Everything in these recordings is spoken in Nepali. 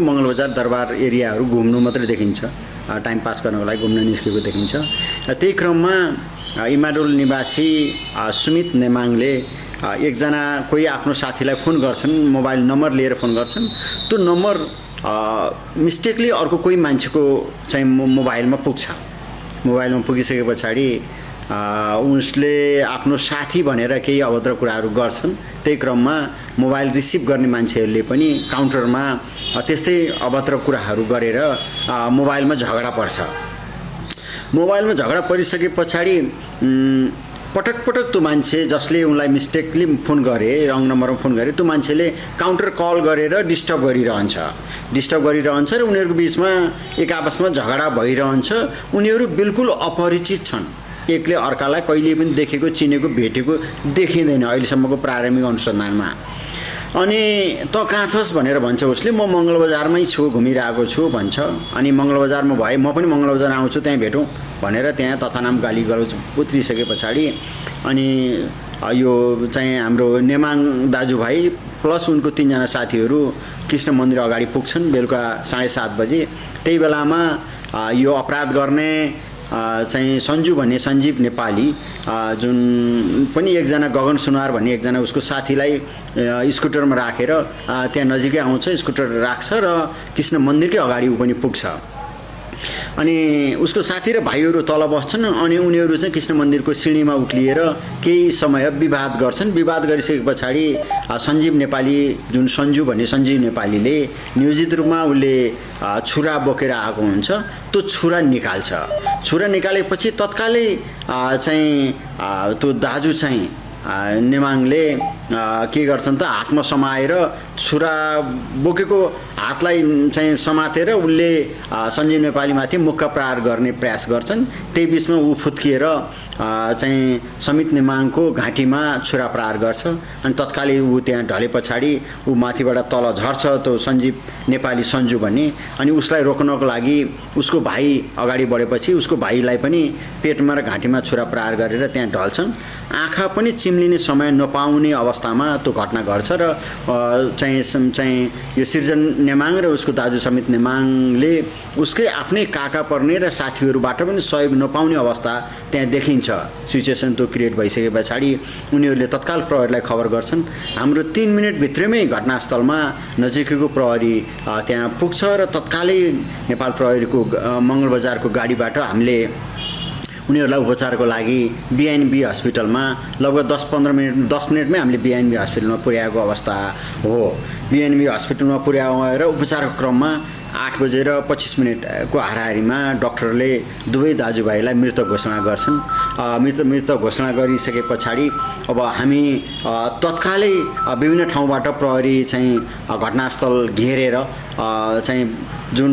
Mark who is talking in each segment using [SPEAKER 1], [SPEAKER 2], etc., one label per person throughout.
[SPEAKER 1] मंगलबजार दरबार एरियाहरू घुम्नु मात्रै देखिन्छ, टाइम पास गर्नको लागि घुम्न निस्केको देखिन्छ। त्यही क्रममा इमाडोल निवासी सुमित नेमाङले एकजना कोही आफ्नो साथीलाई फोन गर्छन्, मोबाइल नम्बर लिएर फोन गर्छन्। त्यो नम्बर मिस्टेकली अर्को कोही मान्छेको चाहिँ मोबाइलमा पुग्छ। मोबाइलमा पुगिसके पछाडि उसले आफ्नो साथी भनेर केही अभद्र कुराहरू गर्छन्। त्यही क्रममा मोबाइल रिसिभ गर्ने मान्छेहरूले पनि काउन्टरमा त्यस्तै अभद्र कुराहरू गरेर मोबाइलमा झगडा पर्छ। मोबाइलमा झगडा परिसके पछाडि पटक पटक त्यो मान्छे जसले उनलाई मिस्टेकली फोन गरे, रङ नम्बरमा फोन गरे, त्यो मान्छेले काउन्टर कल गरेर डिस्टर्ब गरिरहन्छ र उनीहरूको बिचमा एक आपसमा झगडा भइरहन्छ। उनीहरू बिल्कुल अपरिचित छन्, एकले अर्कालाई कहिले पनि देखेको, चिनेको, भेटेको देखिँदैन अहिलेसम्मको प्रारम्भिक अनुसन्धानमा। अनि त कहाँ छस् भनेर भन्छ उसले, म मंगलबजारमै छु, घुमिरहेको छु भन्छ। अनि मंगलबजारमा भए म पनि मंगलबजार आउँछु, त्यहाँ भेटौँ भनेर त्यहाँ तथानाम गाली गलौज उत्रिसके पछाडि अनि यो चाहिँ हाम्रो नेमाङ दाजुभाइ प्लस उनको 3 जना साथीहरू कृष्ण मन्दिर अगाडि पुग्छन् बेलुका 7:30 बजे। त्यही बेलामा यो अपराध गर्ने चाहिँ सञ्जु भन्ने सञ्जीव नेपाली जुन पनि एकजना गगन सुनार भन्ने एकजना उसको साथीलाई स्कुटरमा राखेर त्यहाँ नजिकै आउँछ, स्कुटर राख्छ र कृष्ण मन्दिरकै अगाडि ऊ पनि पुग्छ। अनि उसको साथी र भाइहरू तल बस्छन्। अनि उनीहरू चाहिँ कृष्ण मन्दिरको सिँढीमा उक्लिएर केही समय विवाद गर्छन्। विवाद गरिसके पछाडि सञ्जीव नेपाली जुन सञ्जु भन्ने सञ्जीव नेपालीले नियोजित रूपमा उसले छुरा बोकेर आएको हुन्छ, त्यो छुरा निकाल्छ। छुरा निकालेपछि तत्कालै चाहिँ त्यो दाजु चाहिँ नेमाङले के गर्छन् त, हातमा समाएर छुरा बोकेको हातलाई चाहिँ समातेर उसले सञ्जीव नेपालीमाथि मुक्का प्रहार गर्ने प्रयास गर्छन्। त्यही बिचमा ऊ फुत्किएर चाहिँ समित नेमाङको घाँटीमा छुरा प्रहार गर्छ। अनि तत्कालै ऊ त्यहाँ ढले पछाडि ऊ माथिबाट तल झर्छ त्यो सञ्जीव नेपाली सञ्जु भन्ने। अनि उसलाई रोक्नको लागि उसको भाइ अगाडि बढेपछि उसको भाइलाई पनि पेटमा र घाँटीमा छुरा प्रहार गरेर त्यहाँ ढल्छन्। आँखा पनि चिम्लिने समय नपाउने अवस्थामा त्यो घटना घट्छ र चाहिँ यो सिर्जन नेमाङ र उसको दाजु समित नेमाङले उसकै आफ्नै काका पर्ने र साथीहरूबाट पनि सहयोग नपाउने अवस्था त्यहाँ देखिन्छ। सिचुएसन त्यो क्रिएट भइसके पछाडि उनीहरूले तत्काल प्रहरीलाई खबर गर्छन्। हाम्रो 3 मिनटभित्रमै घटनास्थलमा नजिकैको प्रहरी त्यहाँ पुग्छ र तत्कालै नेपाल प्रहरीको मंगलबजारको गाडीबाट हामीले उनीहरूलाई उपचारको लागि बीएनबी हस्पिटलमा लगभग 10 मिनटमै हामीले बीएनबी हस्पिटलमा पुर्याएको अवस्था हो। बीएनबी हस्पिटलमा पुर्याएर उपचारको क्रममा 8:25 को हाराहारीमा डाक्टरले दुवै दाजुभाइलाई मृत घोषणा गर्छन्। मृत घोषणा गरिसके पछाडि अब हामी तत्कालै विभिन्न ठाउँबाट प्रहरी चाहिँ घटनास्थल घेरेर चाहिँ जुन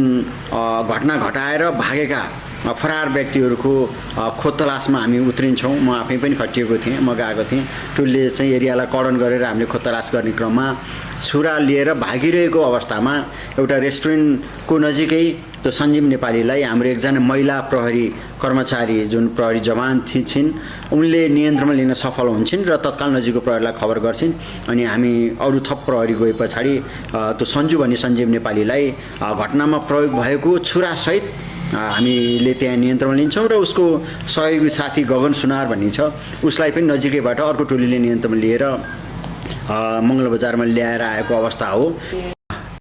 [SPEAKER 1] घटना घटाएर भागेका फरार व्यक्तिहरूको खोजतलासमा हामी उत्रिन्छौँ। म आफै पनि खटिएको थिएँ, म गएको थिएँ। टोलले चाहिँ एरियालाई कडन गरेर हामीले खोजतलास गर्ने क्रममा छुरा लिएर भागिरहेको अवस्थामा एउटा रेस्टुरेन्टको नजिकै त्यो सञ्जीव नेपालीलाई हाम्रो एकजना महिला प्रहरी कर्मचारी जुन प्रहरी जवान थिइन् उनले नियन्त्रणमा लिन सफल हुन्छन् र तत्काल नजिकको प्रहरीलाई खबर गर्छिन्। अनि हामी अरू थप प्रहरी गए पछाडि त्यो सञ्जु भन्ने सञ्जीव नेपालीलाई घटनामा प्रयोग भएको छुरासहित हामीले त्यहाँ नियन्त्रणमा लिन्छौँ र उसको सहयोगी साथी गगन सुनार भन्ने छ उसलाई पनि नजिकैबाट अर्को टोलीले नियन्त्रणमा लिएर मंगलबजारमा ल्याएर आएको अवस्था हो।